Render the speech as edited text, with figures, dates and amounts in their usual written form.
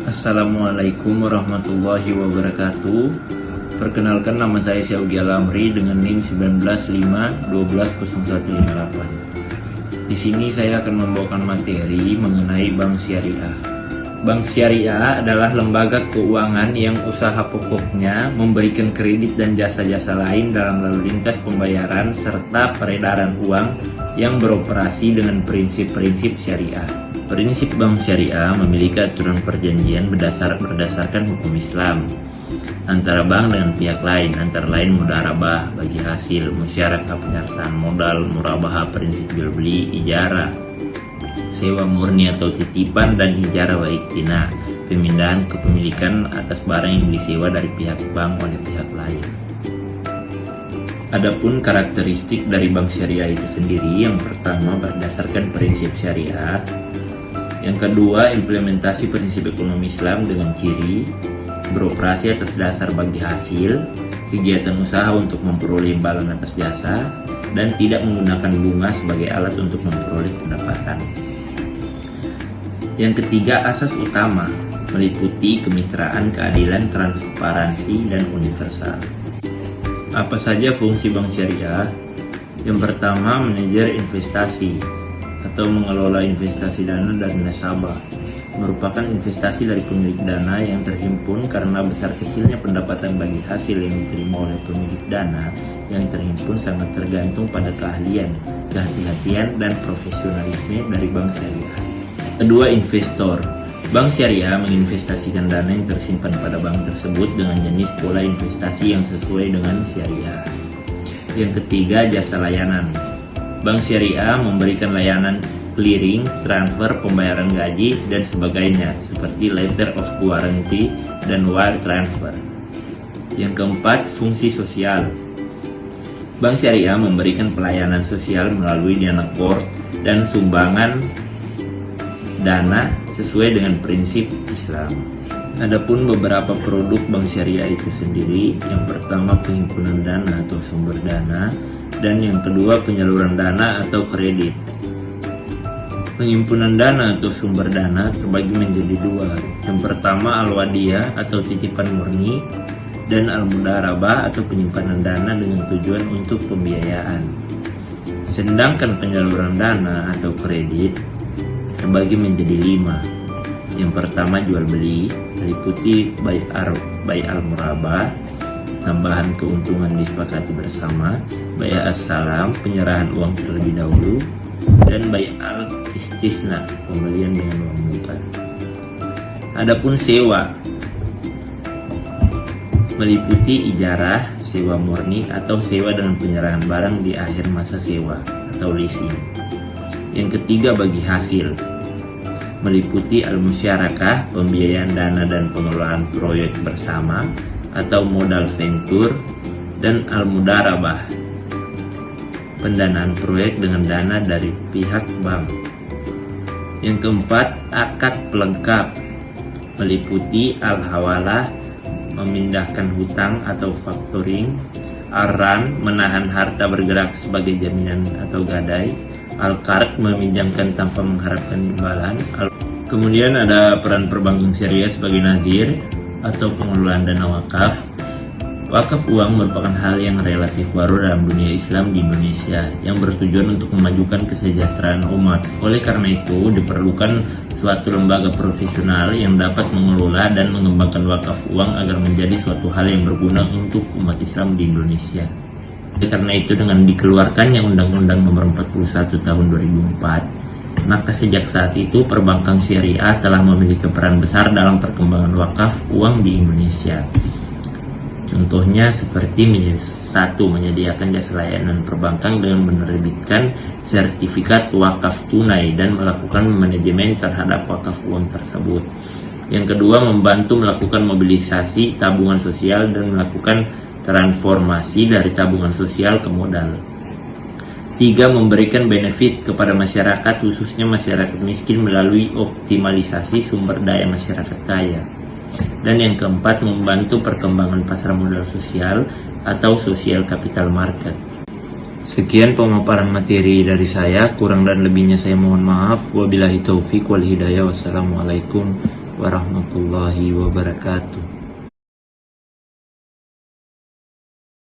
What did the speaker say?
Assalamualaikum warahmatullahi wabarakatuh. Perkenalkan, nama saya Syaugi Alamri dengan NIM 19510158. Di sini saya akan membawakan materi mengenai Bank Syariah. Bank Syariah adalah lembaga keuangan yang usaha pokoknya memberikan kredit dan jasa-jasa lain dalam lalu lintas pembayaran serta peredaran uang yang beroperasi dengan prinsip-prinsip syariah. Prinsip bank syariah memiliki aturan perjanjian berdasarkan hukum Islam antara bank dengan pihak lain, antara lain mudharabah bagi hasil, musyarakah penyertaan modal, murabahah prinsip jual beli, ijarah, sewa murni atau titipan, dan ijarah wa iktina, pemindahan kepemilikan atas barang yang disewa dari pihak bank oleh pihak lain. Adapun karakteristik dari bank syariah itu sendiri, yang pertama berdasarkan prinsip syariah, yang kedua implementasi prinsip ekonomi Islam dengan ciri beroperasi atas dasar bagi hasil, kegiatan usaha untuk memperoleh imbalan atas jasa, dan tidak menggunakan bunga sebagai alat untuk memperoleh pendapatan. Yang ketiga, asas utama meliputi kemitraan, keadilan, transparansi, dan universal. Apa saja fungsi bank syariah? Yang pertama, manajer investasi atau mengelola investasi dana dari nasabah, merupakan investasi dari pemilik dana yang terhimpun karena besar kecilnya pendapatan bagi hasil yang diterima oleh pemilik dana yang terhimpun sangat tergantung pada keahlian, kehati-hatian, dan profesionalisme dari bank syariah. Kedua, investor. Bank syariah menginvestasikan dana yang tersimpan pada bank tersebut dengan jenis pola investasi yang sesuai dengan syariah. Yang ketiga, jasa layanan. Bank syariah memberikan layanan clearing, transfer, pembayaran gaji, dan sebagainya, seperti letter of guarantee dan wire transfer. Yang keempat, fungsi sosial. Bank syariah memberikan pelayanan sosial melalui dana kor dan sumbangan dana sesuai dengan prinsip Islam. Adapun beberapa produk bank syariah itu sendiri, yang pertama penghimpunan dana atau sumber dana, dan yang kedua penyaluran dana atau kredit. Penghimpunan dana atau sumber dana terbagi menjadi dua. Yang pertama al-wadiyah atau titipan murni, dan al-mudharabah atau penyimpanan dana dengan tujuan untuk pembiayaan. Sedangkan penyaluran dana atau kredit terbagi menjadi 5. Yang pertama jual beli, meliputi bai al-murabah, tambahan keuntungan disepakati bersama, bai as-salam, penyerahan uang terlebih dahulu, dan bai al-istisna, pembelian dengan uang muka. Adapun sewa meliputi ijarah, sewa murni atau sewa dengan penyerahan barang di akhir masa sewa atau leasing. Yang ketiga bagi hasil meliputi al-musyarakah, pembiayaan dana dan pengelolaan proyek bersama atau modal venture, dan al-mudharabah, pendanaan proyek dengan dana dari pihak bank. Yang keempat, akad pelengkap meliputi al-hawalah, memindahkan hutang atau factoring, ar-ran, menahan harta bergerak sebagai jaminan atau gadai, al-qard, meminjamkan tanpa mengharapkan imbalan. Kemudian ada peran perbankan syariah sebagai nazir atau pengelolaan dana wakaf. Wakaf uang merupakan hal yang relatif baru dalam dunia Islam di Indonesia yang bertujuan untuk memajukan kesejahteraan umat. Oleh karena itu diperlukan suatu lembaga profesional yang dapat mengelola dan mengembangkan wakaf uang agar menjadi suatu hal yang berguna untuk umat Islam di Indonesia. Oleh karena itu, dengan dikeluarkannya Undang-Undang Nomor 41 Tahun 2004, maka sejak saat itu perbankan syariah telah memiliki peran besar dalam perkembangan wakaf uang di Indonesia. Contohnya seperti menyediakan jasa layanan perbankan dengan menerbitkan sertifikat wakaf tunai dan melakukan manajemen terhadap wakaf uang tersebut. Yang kedua, membantu melakukan mobilisasi tabungan sosial dan melakukan transformasi dari tabungan sosial ke modal. 3. Memberikan benefit kepada masyarakat, khususnya masyarakat miskin melalui optimalisasi sumber daya masyarakat kaya. Dan yang keempat, membantu perkembangan pasar modal sosial atau social capital market. Sekian pemaparan materi dari saya, kurang dan lebihnya saya mohon maaf. Wabillahi taufiq wal hidayah. Wassalamualaikum warahmatullahi wabarakatuh.